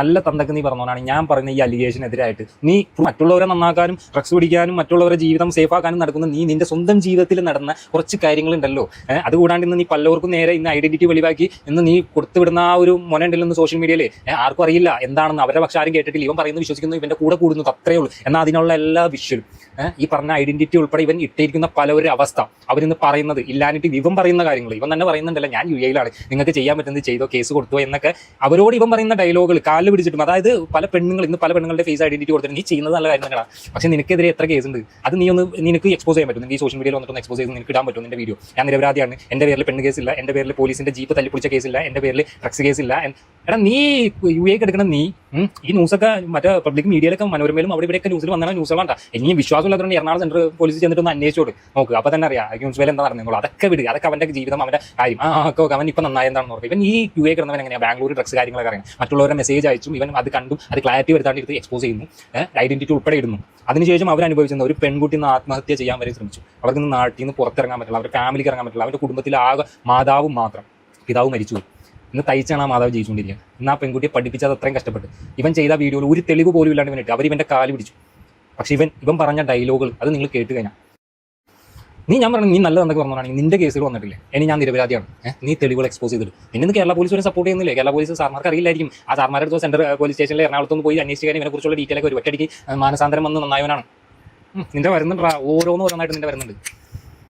നല്ല തന്തക്ക് നീ പറഞ്ഞോനാണ് ഞാൻ പറയുന്ന ഈ അലിഗേഷനെതിരായിട്ട്. നീ മറ്റുള്ളവരെ നന്നാക്കാനും ഡ്രഗ്സ് പിടിക്കാനും മറ്റുള്ളവരുടെ ജീവിതം സേഫ് ആക്കാനും നടക്കുന്ന നീ നിന്റെ സ്വന്തം ജീവിതത്തിൽ നടന്ന കുറച്ച് കാര്യങ്ങളുണ്ടല്ലോ. അതുകൂടാണ്ട് ഇന്ന് നീ പലവർക്കും നേരെ ഇന്ന് ഐഡന്റിറ്റി വെളിവാക്കി ഇന്ന് നീ കൊടുത്തുവിടുന്ന ആ ഒരു മൊനുണ്ടല്ലോ സോഷ്യൽ മീഡിയയിൽ. ആർക്കും അറിയില്ല എന്താണെന്ന്, അവരുടെ പക്ഷെ ആരും കേട്ടിട്ടില്ല. ഇവൻ പറയുന്നത് വിശ്വസിക്കുന്നു, ഇവന്റെ കൂടെ കൂടുന്നു, അത്രയേ ഉള്ളൂ. എന്നാൽ അതിനുള്ള എല്ലാ വിഷ്വലും ഈ പറഞ്ഞ ഐഡന്റിറ്റി ഉൾപ്പെടെ ഇവൻ ഇട്ടിരിക്കുന്ന പലവരുടെ അവസ്ഥ അവരിന്ന് പറയുന്നത് ഇല്ലാനിട്ട് ഇവൻ പറയുന്ന കാര്യങ്ങൾ ഇവൻ തന്നെ പറയുന്നുണ്ടല്ല, ഞാൻ യുഎയിലാണ്, നിങ്ങൾക്ക് ചെയ്യാൻ പറ്റുന്നത് ചെയ്തോ, കേസ് കൊടുത്തോ എന്നൊക്കെ അവരോട് ഇവൻ പറയുന്ന ഡയലോഗുകൾ കാലിൽ പിടിച്ചിട്ടും. അതായത് പല പെണ്ണുങ്ങളുടെ ഫേസ് ഐഡന്റിറ്റി കൊടുത്തിട്ട് നീ ചെയ്യുന്നത് നല്ല കാര്യം തന്നെയാണ്. പക്ഷെ നിനക്കെതിരെ എത്ര കേസ് ഉണ്ട്, അത് നിനക്ക് എക്സ്പോസ് ചെയ്യാൻ പറ്റും. ഈ സോഷ്യൽ മീഡിയയിൽ വന്നിട്ട് എക്സ്പോസ് ചെയ്ത് നിനക്ക് ഇടാൻ പറ്റും നിന്റെ വീഡിയോ. ഞാൻ നിരപരാധിയാണ്, എന്റെ പേരിൽ പെണ്ണ് കേസില്ല, എന്റെ പേരിൽ പോലീസിന്റെ ജീപ്പ് തല്ലിപ്പൊളിച്ച കേസില്ല, എന്റെ പേരിൽ ഡ്രഗ്സ് കേസില്ല. എടാ നീ യുഎക്ക് എടുക്കണം. നീ ഈ ന്യൂസൊക്കെ മറ്റേ പബ്ലിക് മീഡിയയിലൊക്കെ മനോരമയിലും അവിടെ ഇവിടെയൊക്കെ ന്യൂസിൽ വന്നാൽ ന്യൂസുകളാണ്. ഇനിയും വിശ്വാസമില്ലാത്തതുകൊണ്ട് എറണാകുളം സെൻട്രൽ പോലീസ് ചെന്നിട്ടൊന്ന് അന്വേഷിച്ചോട് നോക്ക്, അപ്പോൾ തന്നെ അറിയാം ന്യൂസ് എന്താ നടന്നുള്ളൂ. അതൊക്കെ വിടുക, അതൊക്കെ അവന്റെ ജീവിതം, അവന്റെ കാര്യം. അവൻ ഇപ്പം നന്നായി എന്താണെന്ന് നോക്കുക. ഇവൻ ഈ യുഎ കിടന്നവൻ എങ്ങനെയാണ് ബാംഗ്ലൂർ ഡ്രഗ്സ് കാര്യങ്ങളൊക്കെ അറിയാം. മറ്റുള്ളവരുടെ മെസ്സേജ് അയച്ചും ഇവൻ അത് കണ്ടും അത് ക്ലാരിറ്റി വരുത്താണ്ട് ഇത് എക്സ്പോസ് ചെയ്യുന്നു, ഐഡന്റിറ്റി ഉൾപ്പെടെ ഇടുന്നു. അതിനുശേഷം അവരനുഭവിച്ചിരുന്ന ഒരു പെൺകുട്ടി നിന്ന് ആത്മഹത്യ ചെയ്യാൻ വരെ ശ്രമിച്ചു. അവർക്ക് നാട്ടിൽ നിന്ന് പുറത്തിറങ്ങാൻ പറ്റില്ല, അവരുടെ ഫാമിലിക്ക് ഇറങ്ങാൻ പറ്റില്ല. അവരുടെ കുടുംബത്തിലെ ആകെ മാതാവും മാത്രം, പിതാവ് മരിച്ചു. ഇന്ന് തയ്ച്ചാണ് ആ മാതാവ് ജീവിച്ചുകൊണ്ടിരിക്കുക. ഇന്ന് ആ പെൺകുട്ടിയെ പഠിപ്പിച്ചത് അത്രയും കഷ്ടപ്പെട്ട്. ഇവൻ ചെയ്ത വീഡിയോയിൽ ഒരു തെളിവ് പോലും ഇല്ലാണ്ട് ഇവനിട്ട് അവരിവൻ്റെ കാല് പിടിച്ചു. പക്ഷെ ഇവൻ പറഞ്ഞ ഡയലോഗുകൾ അത് നിങ്ങൾ കേട്ട് കഴിഞ്ഞാൽ ഞാൻ പറഞ്ഞു, നീ നല്ലതെന്നൊക്കെ പറഞ്ഞാണെങ്കിൽ നിന്റെ കേസുകൾ വന്നിട്ടില്ലേ, ഇനി ഞാൻ നിരപരാധിയാണ്, നീ തെളിവുകൾ എക്സ്പോസ് ചെയ്തിട്ട് പിന്നെ കേരള പോലീസ് വരെ സപ്പോർട്ട് ചെയ്യുന്നില്ലേ? കേരള പോലീസ് സാർമാർക്ക് അറിയില്ലായിരിക്കും. ആ സാർമാരുടെ സെൻട്രൽ പോലീസ് സ്റ്റേഷനിൽ എറണാകുളത്തൊന്ന് പോയി അന്വേഷിക്കാൻ ഇവനെക്കുറിച്ചുള്ള ഡീറ്റെയിലൊക്കെ ഒരു ഒറ്റയടിക്ക് മാനസാന്തരം വന്ന് നന്നായവനാണ്. നിന്റെ വരുന്നുണ്ടാ ഓരോന്നായിട്ട് നിന്റെ വരുന്നുണ്ട്.